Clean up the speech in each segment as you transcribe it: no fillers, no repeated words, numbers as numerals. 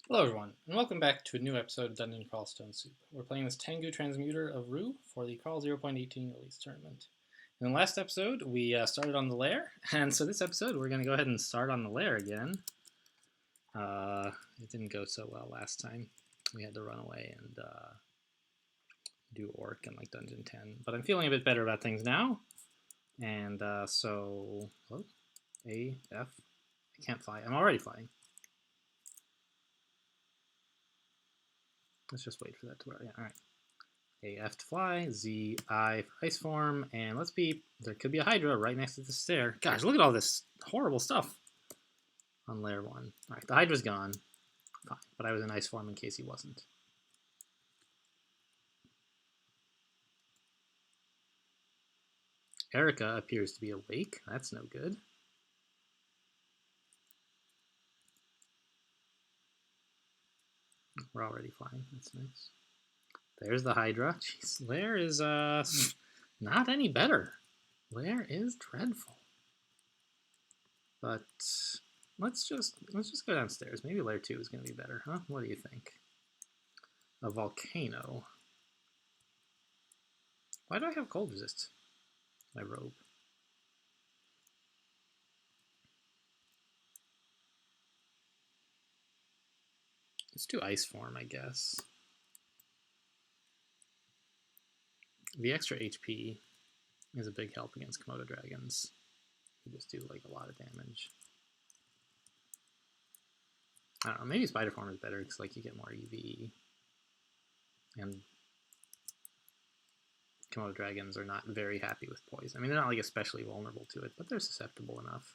Hello everyone, and welcome back to a new episode of Dungeon Crawl Stone Soup. We're playing this Tengu Transmuter of Rue for the Crawl 0.18 release tournament. In the last episode, we started on the lair, and so this episode we're going to go ahead and start on the lair again. It didn't go so well last time. We had to run away and do Orc in like Dungeon 10, but I'm feeling a bit better about things now. And so, A, F, I can't fly. I'm already flying. Let's just wait for that to work. Yeah, all right. A F to fly, Z I for ice form, and there could be a Hydra right next to the stair. Gosh, look at all this horrible stuff on layer 1. All right, the Hydra's gone. Fine, but I was in ice form in case he wasn't. Erica appears to be awake. That's no good. We're already flying. That's nice. There's the Hydra. Jeez, Lair is not any better. Lair is dreadful. But let's just go downstairs. Maybe Lair 2 is going to be better, huh? What do you think? A volcano. Why do I have cold resist? My robe. Let's do ice form, I guess. The extra HP is a big help against Komodo dragons. You just do like a lot of damage. I don't know, maybe spider form is better because like you get more EV. And Komodo dragons are not very happy with poison. I mean, they're not like especially vulnerable to it, but they're susceptible enough.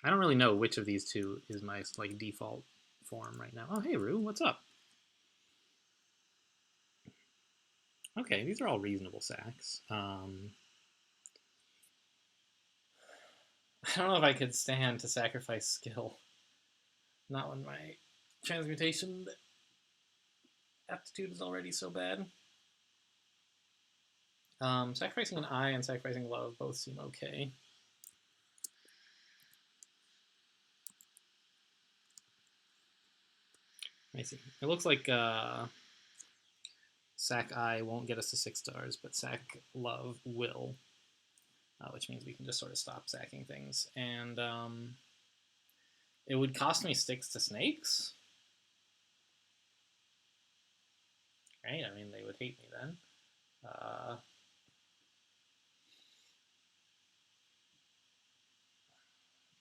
I don't really know which of these two is my like default form right now. Oh, hey Rue, what's up? Okay, these are all reasonable sacks. I don't know if I could stand to sacrifice skill. Not when my transmutation aptitude is already so bad. Sacrificing an eye and sacrificing love both seem okay. Let me see. It looks like sack eye won't get us to 6 stars, but sack love will, which means we can just sort of stop sacking things. And it would cost me sticks to snakes. Right? I mean, they would hate me then.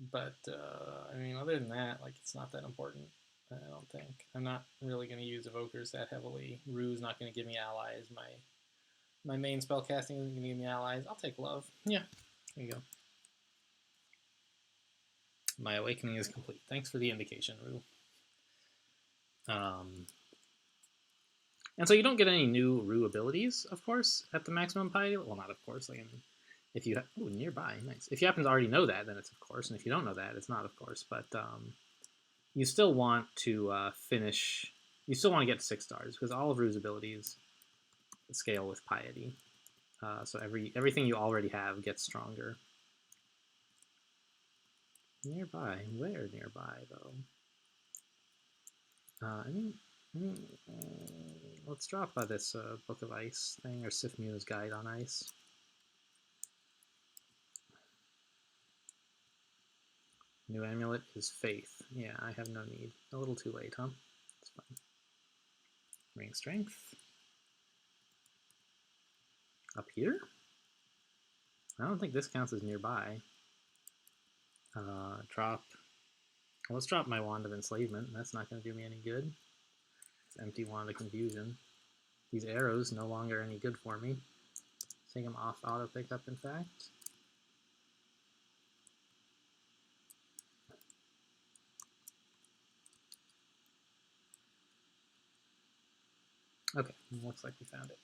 But I mean, other than that, like it's not that important. I don't think. I'm not really going to use evokers that heavily. Rue's not going to give me allies. My main spell casting isn't going to give me allies. I'll take love. Yeah, there you go. My awakening is complete. Thanks for the indication, Rue. And so you don't get any new Rue abilities, of course, at the maximum piety. Well, not of course. Like, I mean, if you nearby, nice. If you happen to already know that, then it's of course, and if you don't know that, it's not of course. But you still want to finish. You still want to get to 6 stars because all of Rue's abilities scale with piety. So everything you already have gets stronger. Nearby, where nearby though? I mean, let's drop by this Book of Ice thing or Sif Mu's Guide on Ice. New amulet is faith. Yeah, I have no need. A little too late, huh? It's fine. Ring strength. Up here? I don't think this counts as nearby. Drop. Well, let's drop my Wand of Enslavement. That's not going to do me any good. It's empty Wand of Confusion. These arrows no longer any good for me. Take them off auto pickup, in fact. Okay, looks like we found it.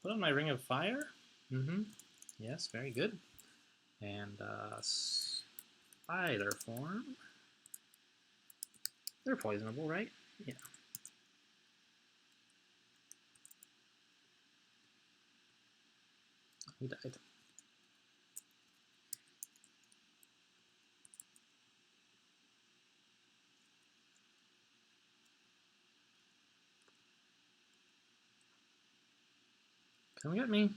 Put on my Ring of Fire. Yes, very good. And spider form. They're poisonable, right? Yeah. He died. Come get me.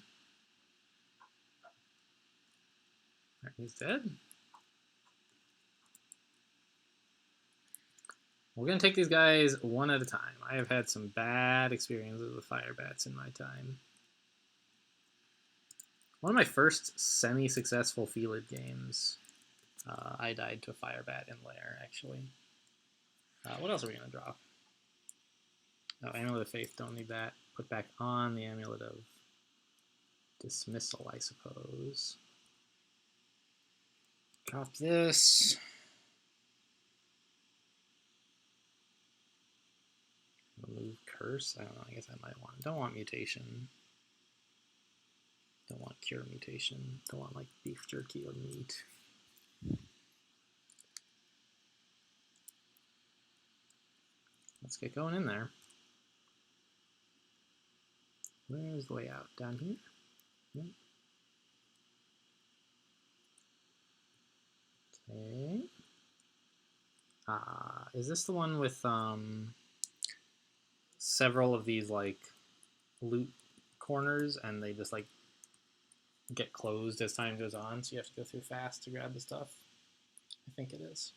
Right, he's dead. We're going to take these guys one at a time. I have had some bad experiences with fire bats in my time. One of my first semi-successful Felid games, I died to a fire bat in lair, actually. What else are we going to draw? Oh, Amulet of Faith, don't need that. Put back on the Amulet of Dismissal, I suppose. Drop this. Remove Curse. I don't know. I guess I might want. Don't want Mutation. Don't want Cure Mutation. Don't want like beef jerky or meat. Let's get going in there. Where's the way out? Down here? Yep. Okay. Is this the one with several of these like loot corners and they just like get closed as time goes on, so you have to go through fast to grab the stuff? I think it is.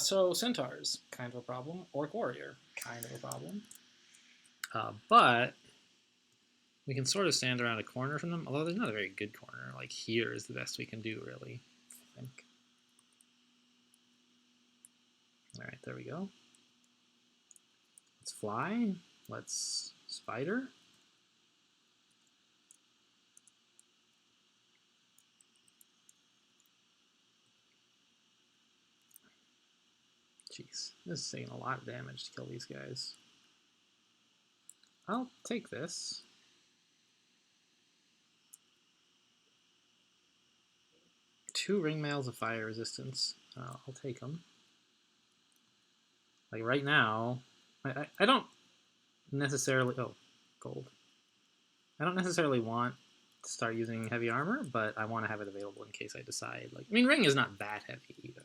So Centaurs, kind of a problem. Orc Warrior, kind of a problem. But we can sort of stand around a corner from them, although there's not a very good corner. Like here is the best we can do, really, I think. All right, there we go. Let's fly. Let's spider. Jeez, this is taking a lot of damage to kill these guys. I'll take this. Two ringmails of fire resistance. I'll take them. Like right now, I don't necessarily... Oh, gold. I don't necessarily want to start using heavy armor, but I want to have it available in case I decide. Like, I mean, ring is not that heavy either.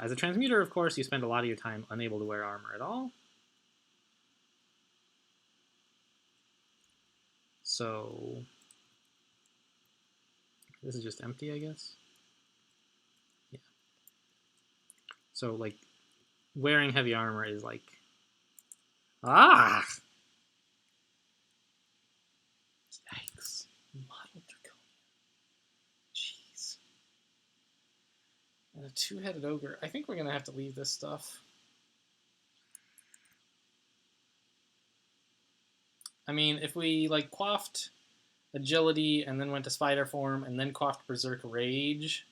As a transmuter, of course, you spend a lot of your time unable to wear armor at all. So this is just empty, I guess. Yeah. So like wearing heavy armor is like, yikes. Model Draconian. Jeez. And a two-headed ogre. I think we're gonna have to leave this stuff. I mean, if we like quaffed agility and then went to spider form and then quaffed berserk rage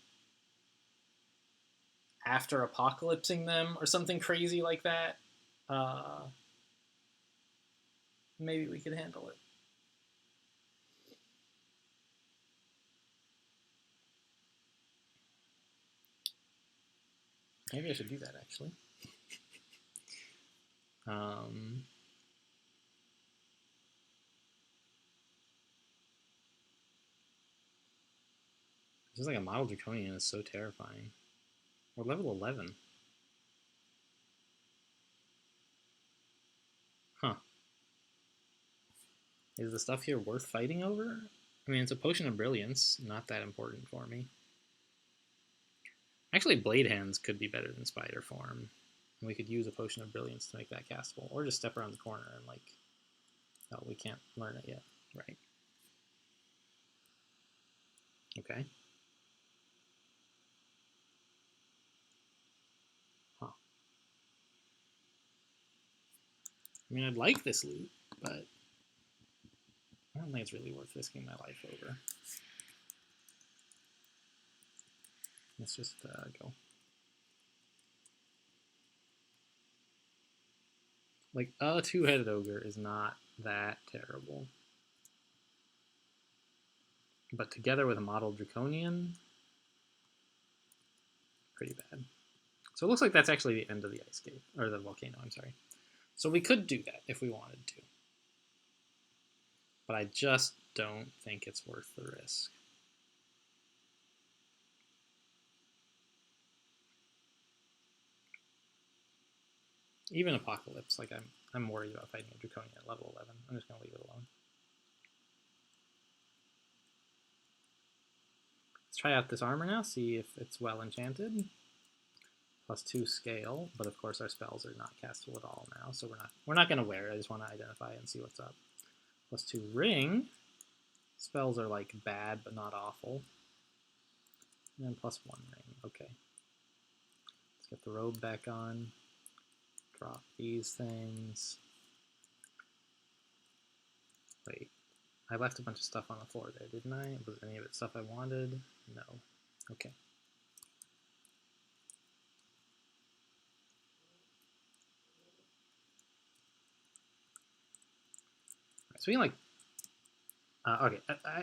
after apocalypsing them or something crazy like that, maybe we could handle it. Maybe I should do that, actually. Just like a model Draconian is so terrifying. We're level 11. Huh. Is the stuff here worth fighting over? I mean, it's a Potion of Brilliance. Not that important for me. Actually, Blade Hands could be better than Spider Form. And we could use a Potion of Brilliance to make that castable. Or just step around the corner and like... Oh, we can't learn it yet. Right. Okay. Huh. I mean, I'd like this loot, but I don't think it's really worth risking my life over. Let's just go. Like, a two-headed ogre is not that terrible. But together with a model Draconian, pretty bad. So it looks like that's actually the end of the ice gate, or the volcano, I'm sorry. So we could do that if we wanted to. But I just don't think it's worth the risk. Even Apocalypse, like I'm worried about fighting a Draconian at level 11. I'm just going to leave it alone. try out this armor now, see if it's well enchanted. +2 scale, but of course our spells are not castable at all now, so we're not going to wear it. I just want to identify and see what's up. +2 ring. Spells are like bad but not awful. And then +1 ring. Okay. Let's get the robe back on. Drop these things. Wait, I left a bunch of stuff on the floor there, didn't I? Was any of it stuff I wanted? No. Okay. So we can okay,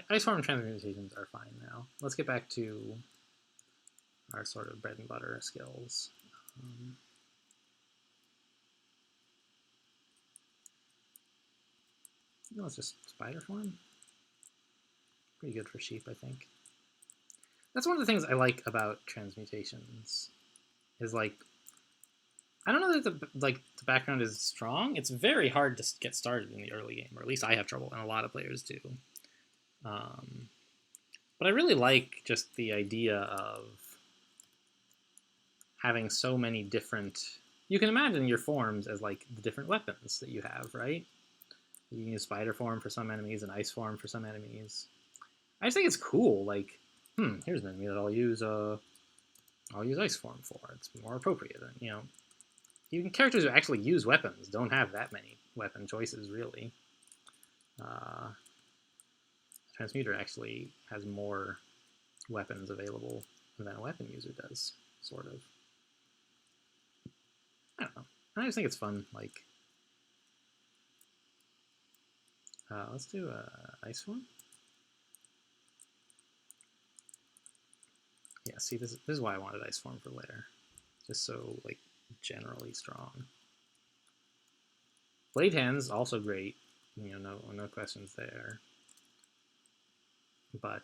ice form transmutations are fine now. Let's get back to our sort of bread and butter skills. Let's just spider form. Pretty good for sheep, I think. That's one of the things I like about transmutations. Is like, I don't know that the background is strong. It's very hard to get started in the early game, or at least I have trouble, and a lot of players do. But I really like just the idea of having so many different. You can imagine your forms as like the different weapons that you have, right? You can use spider form for some enemies and ice form for some enemies. I just think it's cool. Like, here's an enemy that I'll use ice form for. It's more appropriate. You know, even characters who actually use weapons don't have that many weapon choices, really. Transmuter actually has more weapons available than a weapon user does, sort of. I don't know. I just think it's fun. Like, let's do ice form. Yeah, see, this is why I wanted ice form for lair, just so like generally strong. Blade hands also great. You know, no questions there. But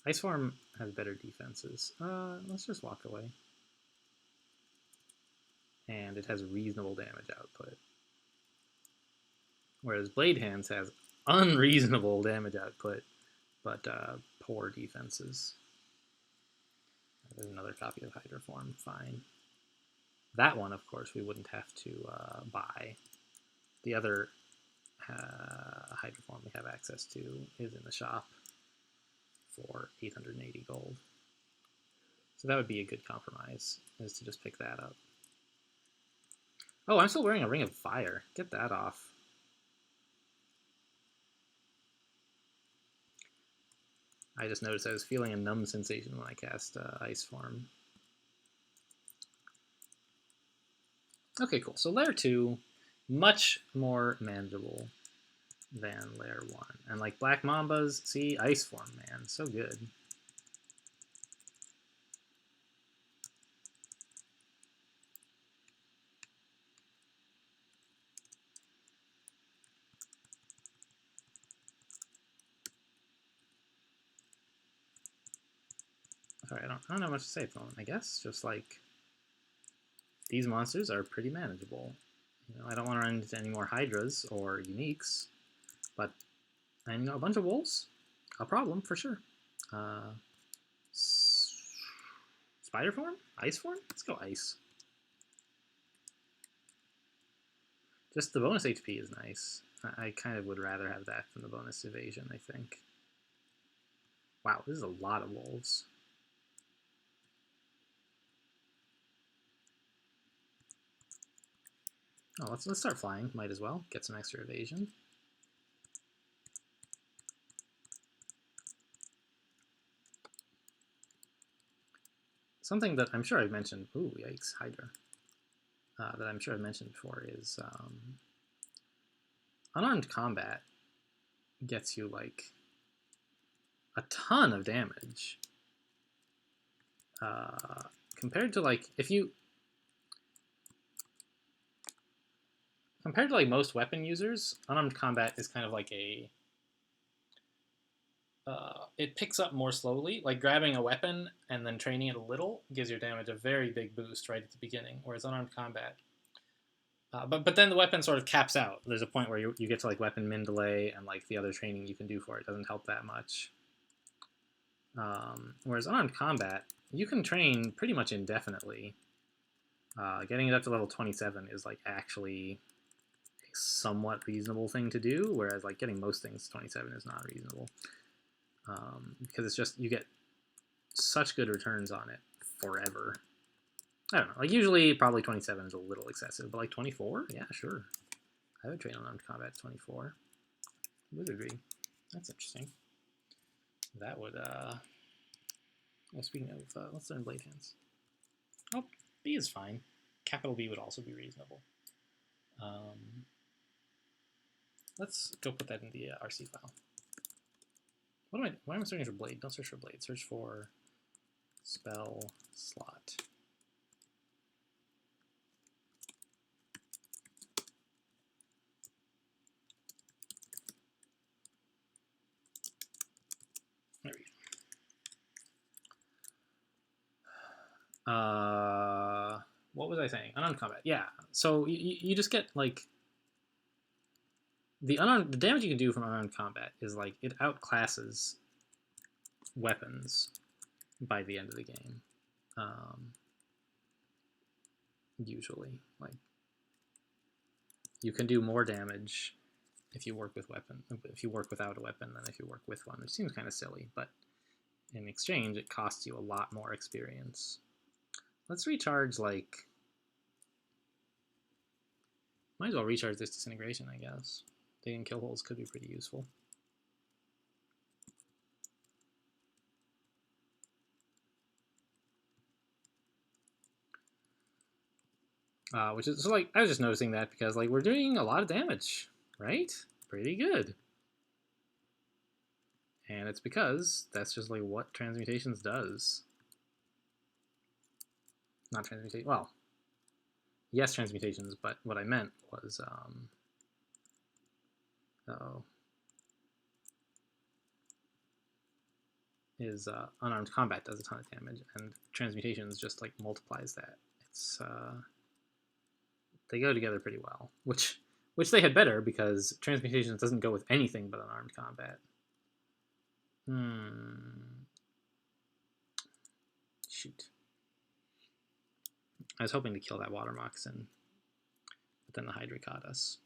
ice form has better defenses. Let's just walk away. And it has reasonable damage output. Whereas Blade Hands has unreasonable damage output, but poor defenses. There's another copy of Hydra form, fine. That one, of course, we wouldn't have to buy. The other Hydra form we have access to is in the shop for 880 gold. So that would be a good compromise, is to just pick that up. Oh, I'm still wearing a Ring of Fire. Get that off. I just noticed I was feeling a numb sensation when I cast Ice Form. Okay, cool. So layer 2, much more manageable than layer 1. And like Black Mambas, see, Ice Form, man, so good. Sorry, I don't know much to say at the moment, I guess. Just like, these monsters are pretty manageable. You know, I don't want to run into any more Hydras or Uniques, but I know a bunch of Wolves, a problem for sure. Spider form? Ice form? Let's go Ice. Just the bonus HP is nice. I kind of would rather have that than the bonus evasion, I think. Wow, this is a lot of wolves. Oh, let's start flying. Might as well get some extra evasion. Something that I'm sure I've mentioned. Ooh, yikes, Hydra. That I'm sure I've mentioned before is unarmed combat gets you like a ton of damage compared to like compared to like most weapon users. Unarmed combat is kind of like a it picks up more slowly. Like grabbing a weapon and then training it a little gives your damage a very big boost right at the beginning, whereas unarmed combat, But then the weapon sort of caps out. There's a point where you get to like weapon min delay, and like the other training you can do for it doesn't help that much. Whereas unarmed combat, you can train pretty much indefinitely. Getting it up to level 27 is like actually a somewhat reasonable thing to do, whereas like getting most things to 27 is not reasonable. Because it's just, you get such good returns on it forever. I don't know, like usually probably 27 is a little excessive, but like 24? Yeah, sure. I would train unarmed combat 24. Wizardry. That's interesting. That would, speaking of, let's learn Blade Hands. Oh, B is fine. Capital B would also be reasonable. Let's go put that in the RC file. Why am I searching for Blade? Don't search for Blade. Search for spell slot. There we go. What was I saying? Unarmed combat. Yeah. So you just get like the damage you can do from unarmed combat is like it outclasses weapons by the end of the game. Usually, like you can do more damage if you work without a weapon than if you work with one, which seems kind of silly, but in exchange it costs you a lot more experience. Let's recharge, like, might as well recharge this disintegration, I guess. Digging kill holes could be pretty useful. Which is, so like, I was just noticing that because like we're doing a lot of damage, right? Pretty good. And it's because that's just like what transmutations does. Not transmutation, well, yes, transmutations, but what I meant was, unarmed combat does a ton of damage, and transmutations just like multiplies that. It's they go together pretty well, which they had better because transmutations doesn't go with anything but unarmed combat. Shoot. I was hoping to kill that water moccasin, but then the Hydra caught us.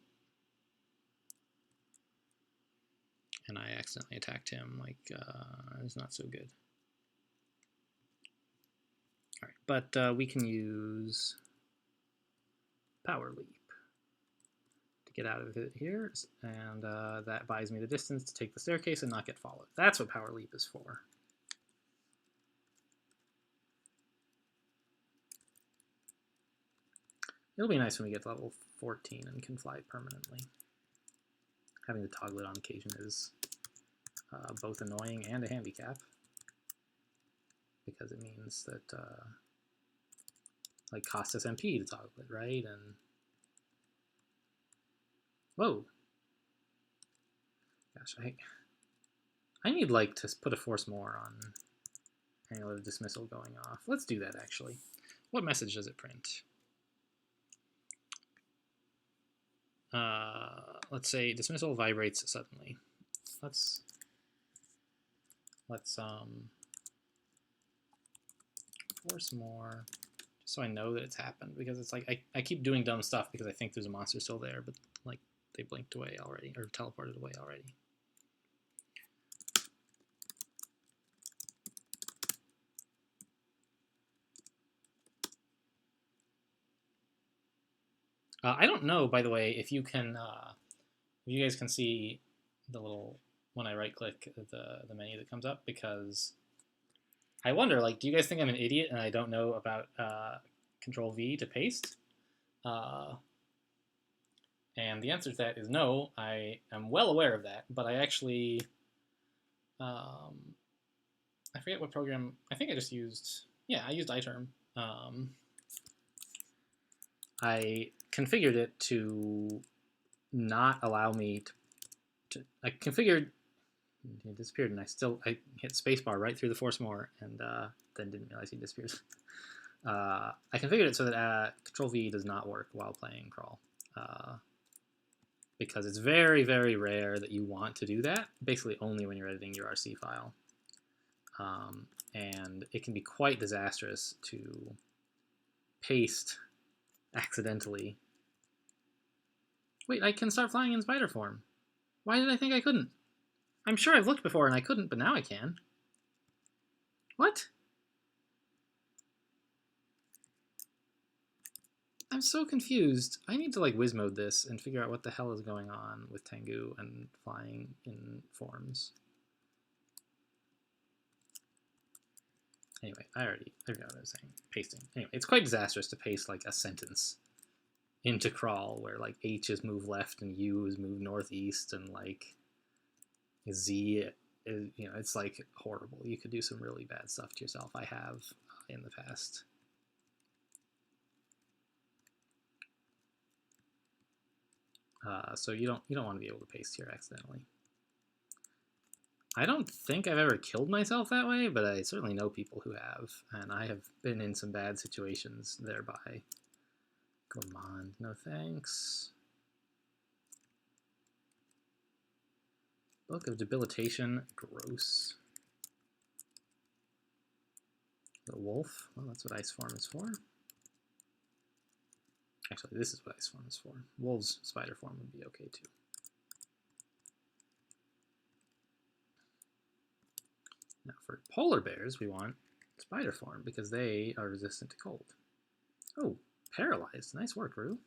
And I accidentally attacked him, like, it's not so good. Alright, but we can use Power Leap to get out of it here, and that buys me the distance to take the staircase and not get followed. That's what Power Leap is for. It'll be nice when we get to level 14 and can fly permanently. Having to toggle it on occasion is both annoying and a handicap, because it means that like costs us MP to toggle it, right? And whoa, gosh, I need like to put a force more on angular dismissal going off. Let's do that actually. What message does it print? Let's say dismissal vibrates suddenly. Let's force more, just so I know that it's happened, because it's like I keep doing dumb stuff because I think there's a monster still there, but like they blinked away already, or teleported away already. I don't know, by the way, if you can, if you guys can see the little, when I right click the menu that comes up, because I wonder, like, do you guys think I'm an idiot and I don't know about Control V to paste? And the answer to that is no, I am well aware of that, but I actually, I forget what program, I think I just used, yeah, I used iTerm. I configured it to not allow me I configured, it disappeared, and I hit spacebar right through the force more, and then didn't realize he disappeared. I configured it so that Control V does not work while playing Crawl. because it's very, very rare that you want to do that, basically only when you're editing your RC file. And it can be quite disastrous to paste accidentally. Wait, I can start flying in spider form. Why did I think I couldn't? I'm sure I've looked before and I couldn't, but now I can. What? I'm so confused. I need to like whiz mode this and figure out what the hell is going on with Tengu and flying in forms. Anyway, I forgot what I was saying. Pasting. Anyway, it's quite disastrous to paste like a sentence into crawl where like H is move left and U is move northeast and like Z is, you know, it's like horrible. You could do some really bad stuff to yourself. I have in the past. So you don't want to be able to paste here accidentally. I don't think I've ever killed myself that way, but I certainly know people who have, and I have been in some bad situations thereby. Come on, no thanks. Book of Debilitation, gross. The wolf, well, that's what ice form is for. Actually, this is what ice form is for. Wolves spider form would be okay too. Now for polar bears, we want spider form because they are resistant to cold. Oh, paralyzed. Nice work, Rue.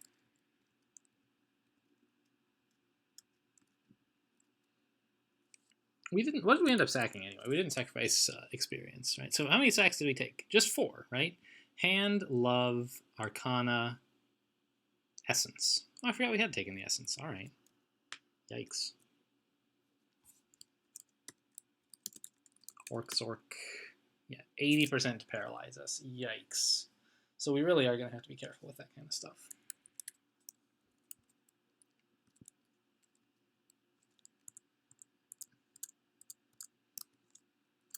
We didn't. What did we end up sacking anyway? We didn't sacrifice experience, right? So how many sacks did we take? Just 4, right? Hand, love, arcana, essence. Oh, I forgot we had taken the essence. All right. Yikes. Orc. Yeah, 80% to paralyze us. Yikes. So we really are going to have to be careful with that kind of stuff.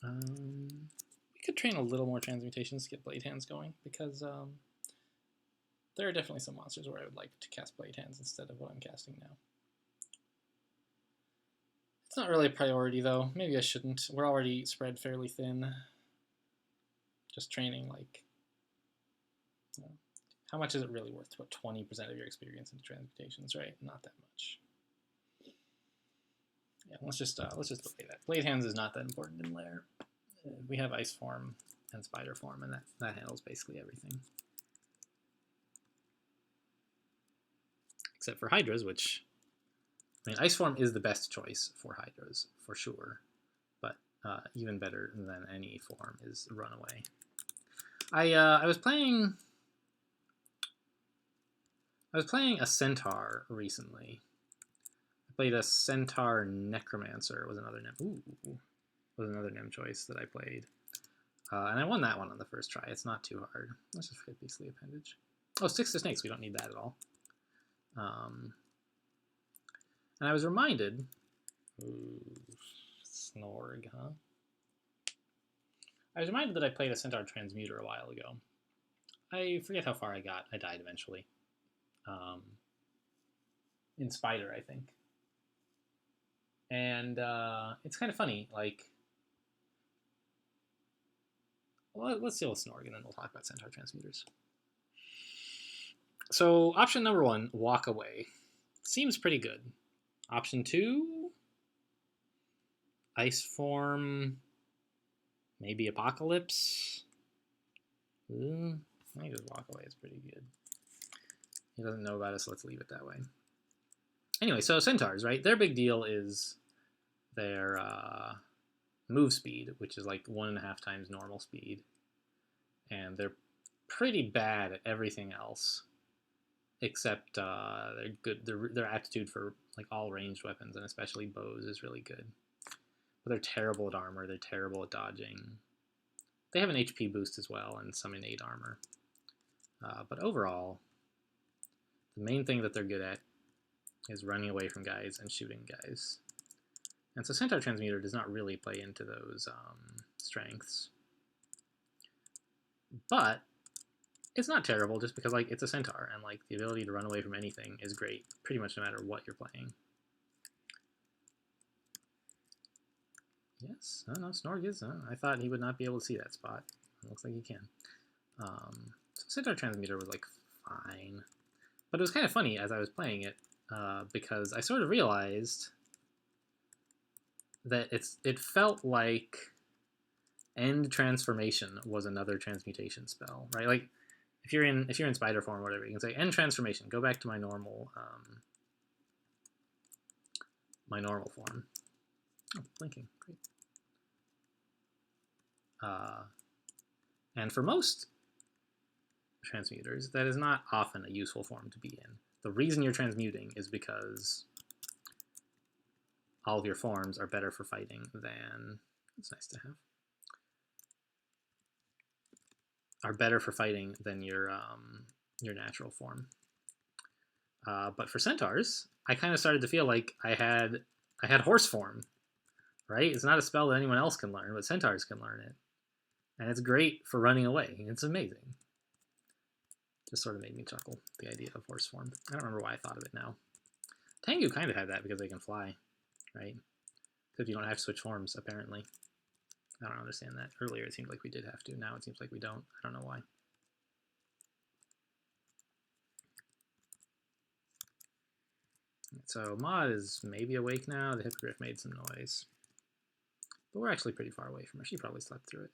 We could train a little more transmutations to get blade hands going, because there are definitely some monsters where I would like to cast blade hands instead of what I'm casting now. It's not really a priority, though. Maybe I shouldn't. We're already spread fairly thin. Just training, like, you know, how much is it really worth to put 20% of your experience into transmutations, right? Not that much. Yeah, let's just delay that. Blade hands is not that important in Lair. We have ice form and spider form, and that handles basically everything. Except for hydras, which, I mean, ice form is the best choice for hydras, for sure. But even better than any form is runaway. I was playing a centaur recently. I played a centaur necromancer. Was another nim choice that I played, and I won that one on the first try. It's not too hard. Let's just get beastly appendage. Oh, 6 to snakes. We don't need that at all. And I was reminded. Ooh, Snorg, huh? I was reminded that I played a centaur transmuter a while ago. I forget how far I got. I died eventually. In Spider, I think. And it's kind of funny, like, well, let's deal with Snorg and then we'll talk about centaur transmuters. So option number 1, walk away. Seems pretty good. Option 2, ice form, maybe apocalypse. I think just walk away is pretty good. He doesn't know about us, so let's leave it that way. Anyway, so centaurs, right? Their big deal is their move speed, which is like 1.5 times normal speed. And they're pretty bad at everything else, except they're good. Their aptitude for like all ranged weapons, and especially bows, is really good. But they're terrible at armor. They're terrible at dodging. They have an HP boost as well and some innate armor. But overall, the main thing that they're good at is running away from guys and shooting guys. And so Centaur Transmuter does not really play into those strengths. But it's not terrible just because like it's a centaur and like the ability to run away from anything is great pretty much no matter what you're playing. Yes, oh no, Snorg is. I thought he would not be able to see that spot. It looks like he can. So Centaur Transmuter was like fine, but it was kind of funny as I was playing it because I sort of realized that it felt like End Transformation was another transmutation spell, right? Like if you're in spider form or whatever, you can say End Transformation, go back to my normal form. Oh, blinking, great. And for most transmuters, that is not often a useful form to be in. The reason you're transmuting is because all of your forms are better for fighting than, it's nice to have, are better for fighting than your natural form. But for centaurs, I kind of started to feel like I had horse form, right? It's not a spell that anyone else can learn, but centaurs can learn it. And it's great for running away. It's amazing. Just sort of made me chuckle, the idea of horse form. I don't remember why I thought of it now. Tengu kind of had that because they can fly, right? Because you don't have to switch forms, apparently. I don't understand that. Earlier it seemed like we did have to. Now it seems like we don't. I don't know why. So Maud is maybe awake now. The Hippogriff made some noise. But we're actually pretty far away from her. She probably slept through it.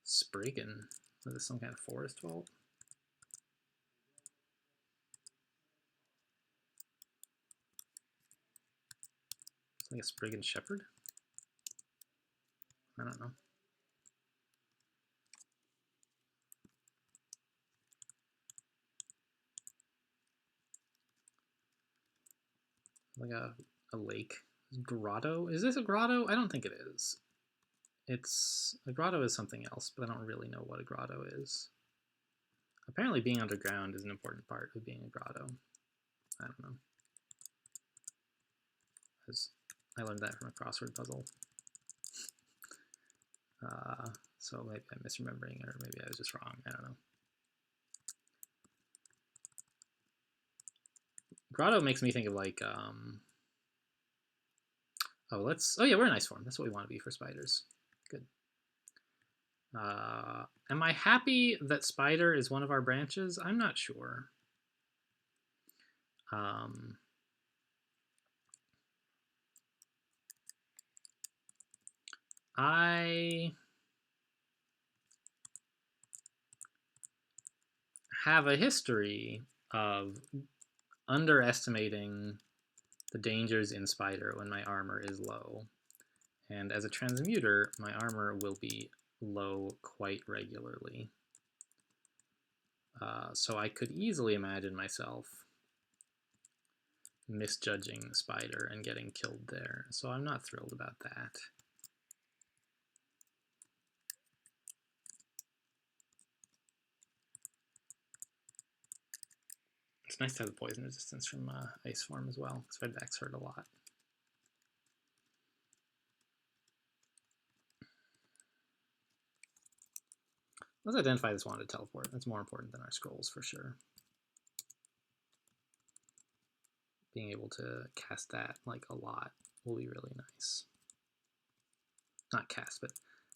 Spriggan. Is this some kind of forest vault? It's like a Spriggan Shepherd? I don't know. Like a lake. Grotto? Is this a grotto? I don't think it is. A grotto is something else, but I don't really know what a grotto is. Apparently being underground is an important part of being a grotto. I don't know. I learned that from a crossword puzzle. So maybe I'm misremembering, or maybe I was just wrong. I don't know. Grotto makes me think of like, oh yeah, we're in ice form. That's what we want to be for spiders. Good. Am I happy that spider is one of our branches? I'm not sure. I have a history of underestimating the dangers in spider when my armor is low. And as a transmuter, my armor will be low quite regularly. So I could easily imagine myself misjudging spider and getting killed there. So I'm not thrilled about that. It's nice to have the poison resistance from ice form as well, because redbacks hurt a lot. Let's identify this wanted teleport. That's more important than our scrolls for sure. Being able to cast that like a lot will be really nice. Not cast, but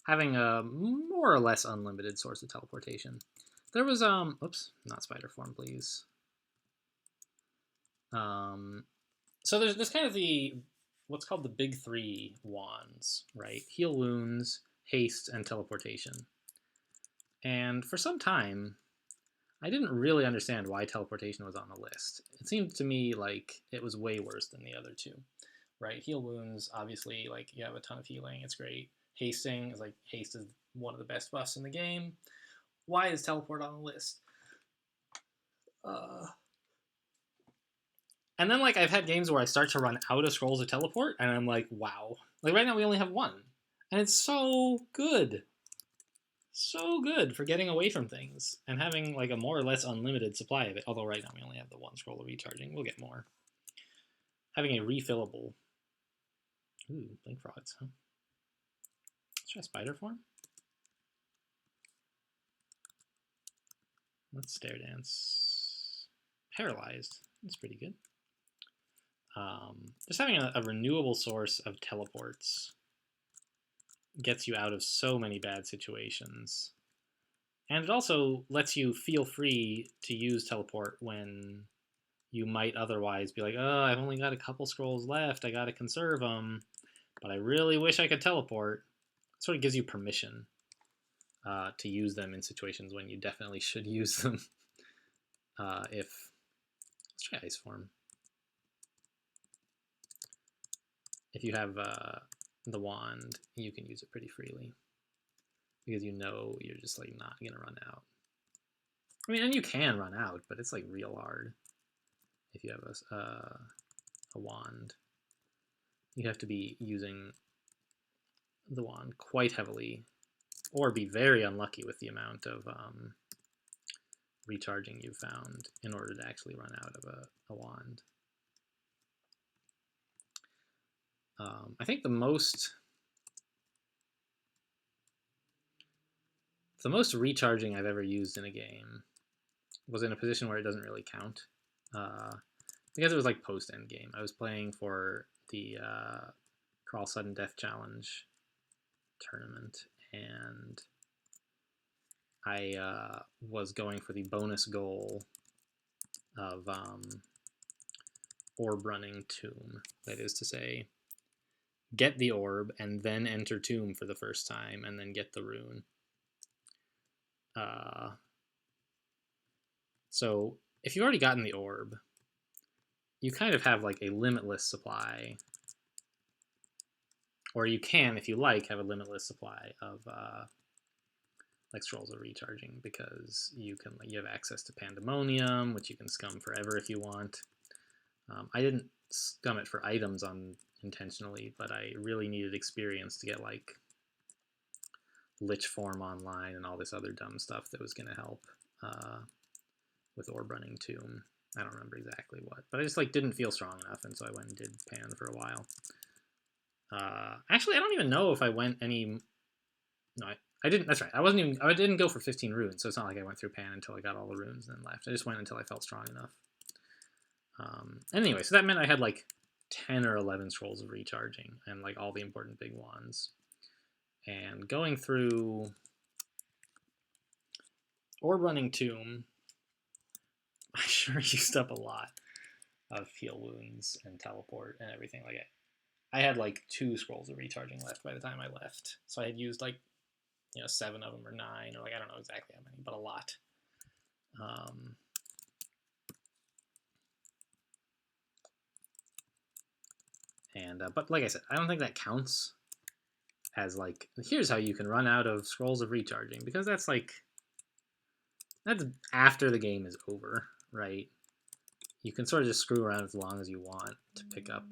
having a more or less unlimited source of teleportation. There was oops, not spider form, please. So there's kind of what's called the big three wands, right? Heal wounds, haste, and teleportation. And for some time, I didn't really understand why teleportation was on the list. It seemed to me like it was way worse than the other two, right? Heal wounds, obviously, like you have a ton of healing, it's great. Hasting is like, haste is one of the best buffs in the game. Why is teleport on the list? And then like I've had games where I start to run out of scrolls of teleport, and I'm like, wow. Like right now we only have one, and it's so good. So good for getting away from things and having like a more or less unlimited supply of it. Although right now we only have the one scroll of recharging. We'll get more. Having a refillable. Ooh, blink frogs, huh? Let's try spider form. Let's stare dance. Paralyzed. That's pretty good. Just having a renewable source of teleports gets you out of so many bad situations. And it also lets you feel free to use teleport when you might otherwise be like, oh, I've only got a couple scrolls left. I got to conserve them. But I really wish I could teleport. It sort of gives you permission to use them in situations when you definitely should use them. Let's try ice form. If you have the wand, you can use it pretty freely because you know you're just like not gonna run out. I mean, and you can run out, but it's like real hard if you have a wand. You have to be using the wand quite heavily, or be very unlucky with the amount of recharging you've found in order to actually run out of a wand. I think the most recharging I've ever used in a game was in a position where it doesn't really count, because it was like post end game. I was playing for the Crawl Sudden Death Challenge tournament, and I was going for the bonus goal of orb running tomb. That is to say, get the orb and then enter tomb for the first time and then get the rune. So if you've already gotten the orb, you kind of have like a limitless supply, or you can, if you like, have a limitless supply of like scrolls of recharging, because you have access to Pandemonium, which you can scum forever if you want. I didn't scum it for items intentionally, but I really needed experience to get like Lich Form online and all this other dumb stuff that was going to help with Orb Running Tomb. I don't remember exactly what, but I just like didn't feel strong enough, and so I went and did Pan for a while. Actually, I don't even know if I went any. No, I didn't. That's right. I didn't go for 15 runes, so it's not like I went through Pan until I got all the runes and then left. I just went until I felt strong enough. Anyway, so that meant I had like 10 or 11 scrolls of recharging and like all the important big wands. And going through Orb Running Tomb, I sure used up a lot of heal wounds and teleport and everything. Like I had like 2 scrolls of recharging left by the time I left, so I had used like 7 of them or 9, or like I don't know exactly how many, but a lot. But like I said, I don't think that counts as like, here's how you can run out of scrolls of recharging, because that's after the game is over, right? You can sort of just screw around as long as you want to pick up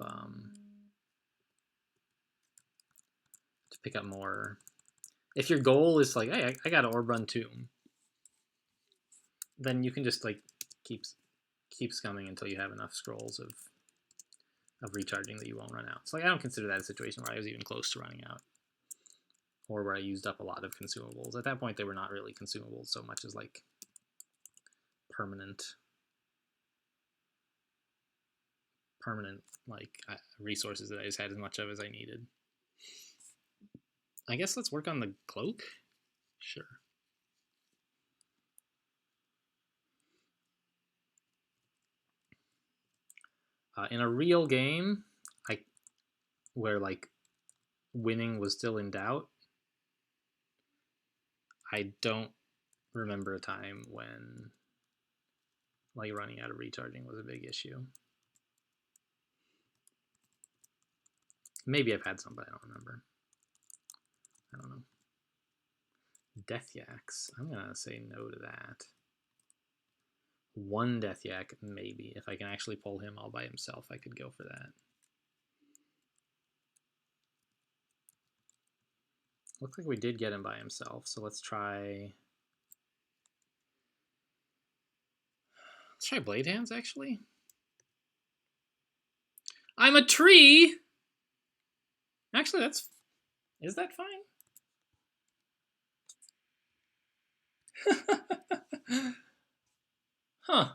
more. If your goal is like, hey, I got an Orb Run Tomb, then you can just like keep scumming until you have enough scrolls of recharging that you won't run out. So like I don't consider that a situation where I was even close to running out, or where I used up a lot of consumables. At that point, they were not really consumables so much as like permanent like resources that I just had as much of as I needed. I guess let's work on the cloak. Sure. In a real game, where like winning was still in doubt, I don't remember a time when like running out of recharging was a big issue. Maybe I've had some, but I don't remember. I don't know. Death Yaks. I'm gonna say no to that. 1 Death Yak, maybe. If I can actually pull him all by himself, I could go for that. Looks like we did get him by himself, so let's try Blade Hands, actually. I'm a tree! Actually, is that fine? Huh.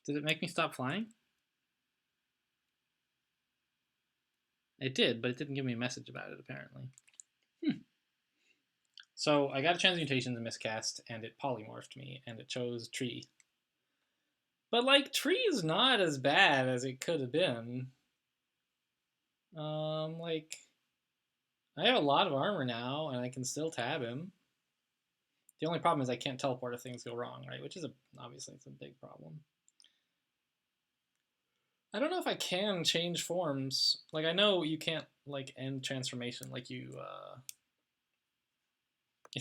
Did it make me stop flying? It did, but it didn't give me a message about it, apparently. So I got a transmutation to miscast, and it polymorphed me, and it chose tree. But, like, tree is not as bad as it could have been. Like, I have a lot of armor now, and I can still tab him. The only problem is I can't teleport if things go wrong, right? Which is, obviously, it's a big problem. I don't know if I can change forms. Like, I know you can't, like, end transformation. Like, if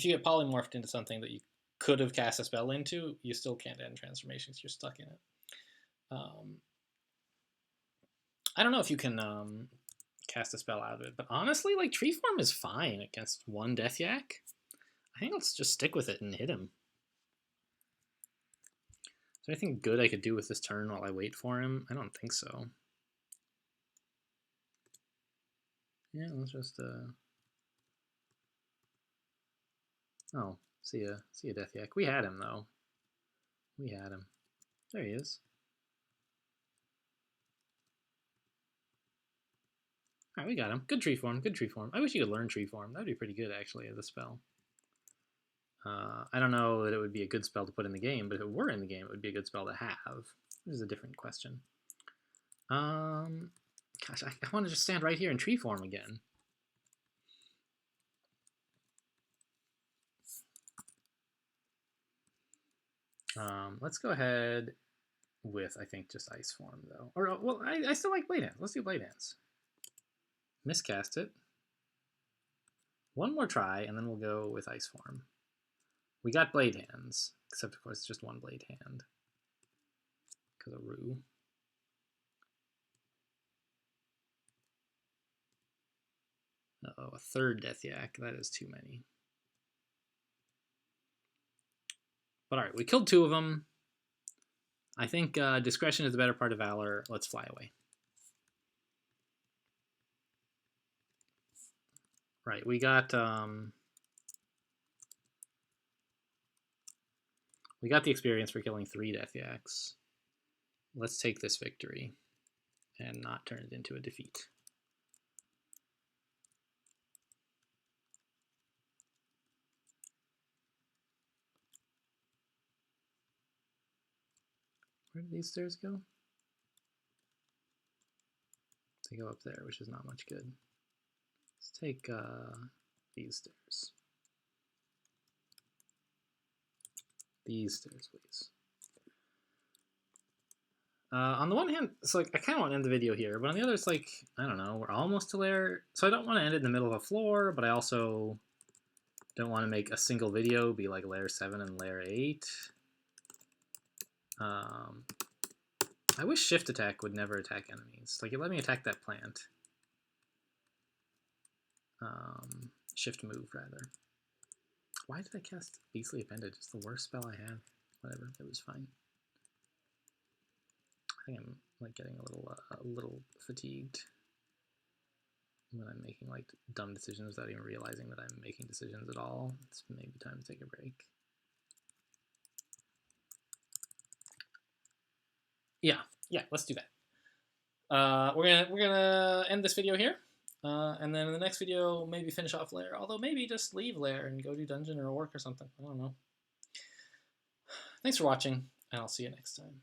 you get polymorphed into something that you could have cast a spell into, you still can't end transformations. You're stuck in it. I don't know if you can cast a spell out of it, but honestly, like, tree form is fine against one Death Yak. I think let's just stick with it and hit him. Is there anything good I could do with this turn while I wait for him? I don't think so. Yeah, let's just oh, see ya Death Yak. We had him though. We had him. There he is. Alright, we got him. Good tree form, good tree form. I wish you could learn tree form. That'd be pretty good actually as a spell. I don't know that it would be a good spell to put in the game, but if it were in the game, it would be a good spell to have. This is a different question. Gosh, I want to just stand right here in tree form again. Let's go ahead with, I think, just ice form, though. Or, well, I still like Blade Hands. Let's do Blade Hands. Miscast it. One more try, and then we'll go with ice form. We got Blade Hands, except, of course, it's just one Blade Hand. Because of Rue. Uh-oh, a third Death Yak. That is too many. But alright, we killed two of them. I think discretion is the better part of valor. Let's fly away. Right, we got the experience for killing 3 Death Yaks. Let's take this victory and not turn it into a defeat. Where do these stairs go? They go up there, which is not much good. Let's take these stairs. These stairs, please. On the one hand, it's like I kind of want to end the video here, but on the other, it's like, I don't know, we're almost to layer. So I don't want to end it in the middle of a floor, but I also don't want to make a single video be like layer 7 and layer 8. I wish shift attack would never attack enemies. Like, it let me attack that plant. Shift move, rather. Why did I cast Beastly Appendage? It's the worst spell I have. Whatever, it was fine. I think I'm like getting a little fatigued when I'm making like dumb decisions without even realizing that I'm making decisions at all. It's maybe time to take a break. Yeah, let's do that. We're gonna end this video here, and then in the next video maybe finish off lair. Although maybe just leave lair and go do dungeon or orc or something. I don't know. Thanks for watching, and I'll see you next time.